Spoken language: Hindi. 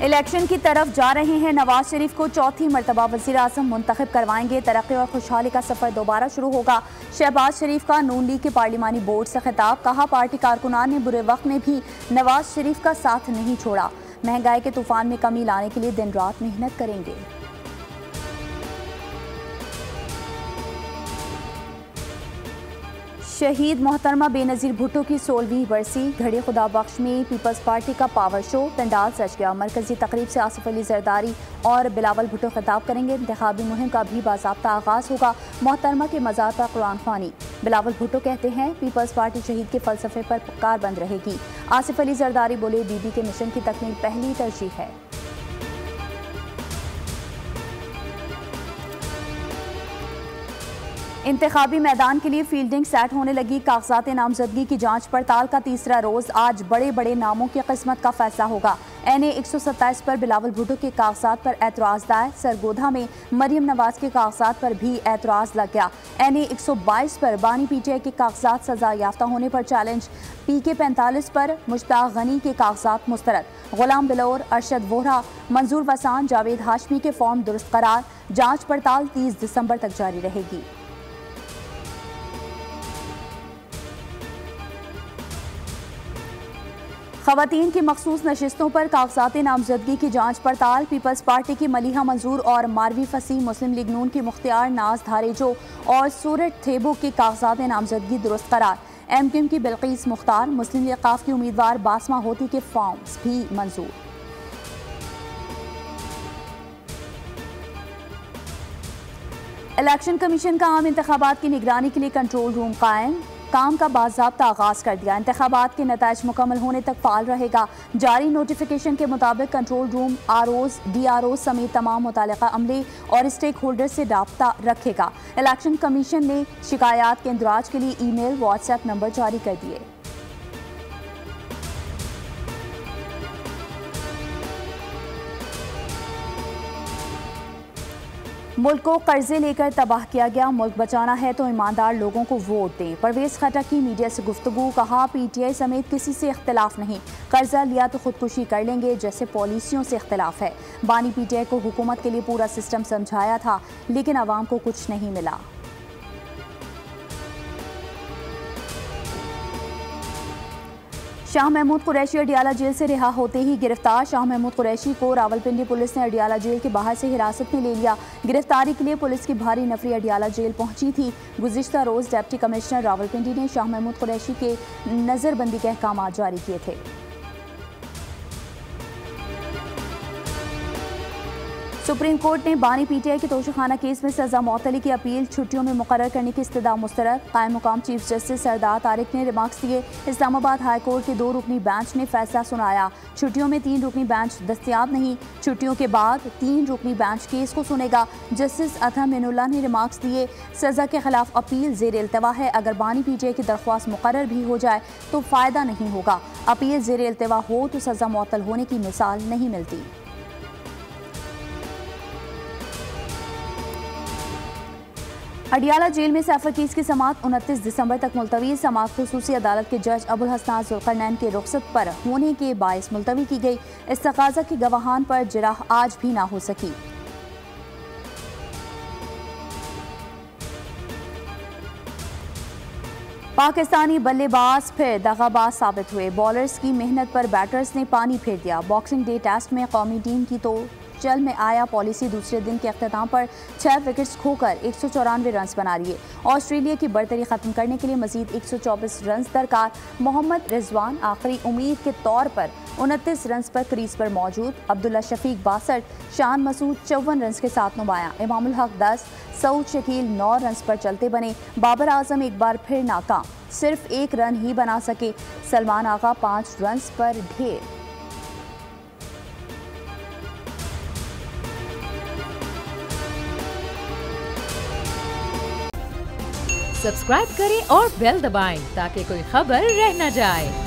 इलेक्शन की तरफ जा रहे हैं। नवाज शरीफ को चौथी मरतबा वज़ीर आज़म मुंतखब करवाएंगे। तरक्की और खुशहाली का सफर दोबारा शुरू होगा। शहबाज शरीफ का नून लीग के पार्लिमानी बोर्ड से खिताब। कहा, पार्टी कारकुनान ने बुरे वक्त में भी नवाज शरीफ का साथ नहीं छोड़ा। महंगाई के तूफान में कमी लाने के लिए दिन रात मेहनत करेंगे। शहीद मोहतरमा बेनज़ीर भुट्टो की 16वीं बरसी। घड़ी खुदा बख्श में पीपल्स पार्टी का पावर शो, पंडाल सज गया। मरकजी तकरीब से आसिफ अली जरदारी और बिलावल भुट्टो खिताब करेंगे। इंतखाबी मुहिम का भी बाज़ाब्ता आगाज़ होगा। मोहतरमा के मज़ार पर कुरान ख्वानी। बिलावल भुट्टो कहते हैं, पीपल्स पार्टी शहीद के फ़लसफ़े पर कारबंद रहेगी। आसिफ अली जरदारी बोले, बीबी के मिशन की तकमील पहली तरजीह है। इंतखाबी मैदान के लिए फील्डिंग सेट होने लगी। कागजात नामजदगी की जांच पड़ताल का तीसरा रोज। आज बड़े बड़े नामों की किस्मत का फैसला होगा। NA 127 पर बिलावल भुट्टो के कागजात पर एतराज़ दायर। सरगोधा में मरियम नवाज के कागजात पर भी एतराज़ लग गया। NA 122 पर बानी PTI के कागजात सजा याफ्ता होने पर चैलेंज। PK 45 पर मुश्ताक गनी के कागजात मुस्तरद। गुलाम बिलोर, अरशद वोहरा, मंजूर वसान, जावेद हाशमी के फॉर्म दुरुस्त करार। जांच पड़ताल 30 दिसंबर तक जारी रहेगी। ख़वातीन की मखसूस नशिस्तों पर कागजात नामजदगी की जांच पड़ताल। पीपल्स पार्टी की मलिहा मंजूर और मारवी फसी, मुस्लिम लीग नून की मुख्तियार नाज धारेजो और सूरत थेबो के कागजात नामजदगी दुरुस्त करार। MQM की बिल्कीस मुख्तार, मुस्लिम लीग काफ की उम्मीदवार बासमा होती के फॉर्म्स भी मंजूर। इलेक्शन कमीशन का आम इंतखाबात की निगरानी के लिए कंट्रोल रूम कायम। काम का बाज़ाब्ता आगाज कर दिया। इंतखाबात के नताइज मुकम्मल होने तक फाल रहेगा। जारी नोटिफिकेशन के मुताबिक कंट्रोल रूम ROs, DROs समेत तमाम मुतालिका अमले और स्टेक होल्डर से राब्ता रखेगा। इलेक्शन कमीशन ने शिकायत के इंदराज के लिए ईमेल, WhatsApp नंबर जारी कर दिए। मुल्क को कर्जे लेकर तबाह किया गया। मुल्क बचाना है तो ईमानदार लोगों को वोट दें। परवेज खटक की मीडिया से गुफ्तगू। कहा, PTI समेत किसी से इख्तिलाफ नहीं। कर्जा लिया तो खुदकुशी कर लेंगे जैसे पॉलिसियों से इख्तिलाफ है। बानी PTI को हुकूमत के लिए पूरा सिस्टम समझाया था, लेकिन आवाम को कुछ नहीं मिला। शाह महमूद कुरैशी अडियाला जेल से रिहा होते ही गिरफ्तार। शाह महमूद कुरैशी को रावलपिंडी पुलिस ने अडियाला जेल के बाहर से हिरासत में ले लिया। गिरफ्तारी के लिए पुलिस की भारी नफरी अडियाला जेल पहुंची थी। गुज़िश्ता रोज डिप्टी कमिश्नर रावलपिंडी ने शाह महमूद कुरैशी के नजरबंदी के अहकाम जारी किए थे। सुप्रीम कोर्ट ने बानी PTI के तोशाखाना केस में सजा मौतली की अपील। छुट्टियों में मुकर्रर करने की इस्तदा मुस्तरद। कायम मुकाम चीफ जस्टिस सरदार तारिक ने रिमार्क्स दिए। इस्लामाबाद हाई कोर्ट के 2 रुकनी बेंच ने फैसला सुनाया। छुट्टियों में 3 रुकनी बेंच दस्तियाब नहीं। छुट्टियों के बाद 3 रुकनी बेंच केस को सुनेगा। जस्टिस अतहम मिनुल्लाह ने रिमार्क्स दिए, सजा के खिलाफ अपील ज़ेर इल्तवा है। अगर बानी PTI की दरख्वास्त मुकर्रर भी हो जाए तो फ़ायदा नहीं होगा। अपील ज़ेर इल्तवा हो तो सजा मुअत्तल होने की मिसाल नहीं मिलती। अडियाला जेल में सैफर केस की समाअत 29 दिसंबर तक मुलतवी। समाअत खुसूसी अदालत के जज अबुल हसनान जुल्करनैन के रुखसत पर होने के बायस मुलतवी की गई। इस्तग़ाज़ा की गवाहान पर जिरह आज भी ना हो सकी। पाकिस्तानी बल्लेबाज फिर दगाबाज साबित हुए। बॉलर्स की मेहनत पर बैटर्स ने पानी फेर दिया। बॉक्सिंग डे टेस्ट में कौमी टीम की तो चल में आया पॉलिसी दूसरे दिन के अख्ताम पर 6 विकेट्स खोकर 194 रन बना रही है। ऑस्ट्रेलिया की बढ़तरी खत्म करने के लिए मजीद 124 रन दरकार। मोहम्मद रिजवान आखिरी उम्मीद के तौर पर 29 रन पर क्रीज पर मौजूद। अब्दुल्ला शफीक 62, शान मसूद 54 रन के साथ नुमाया। इमामुल हक 10, सऊद शकील 9 रन पर चलते बने। बाबर आजम एक बार फिर नाकाम, सिर्फ 1 रन ही बना सके। सलमान आगा 5 रन पर ढेर। सब्सक्राइब करें और बेल दबाएं ताकि कोई खबर रह न जाए।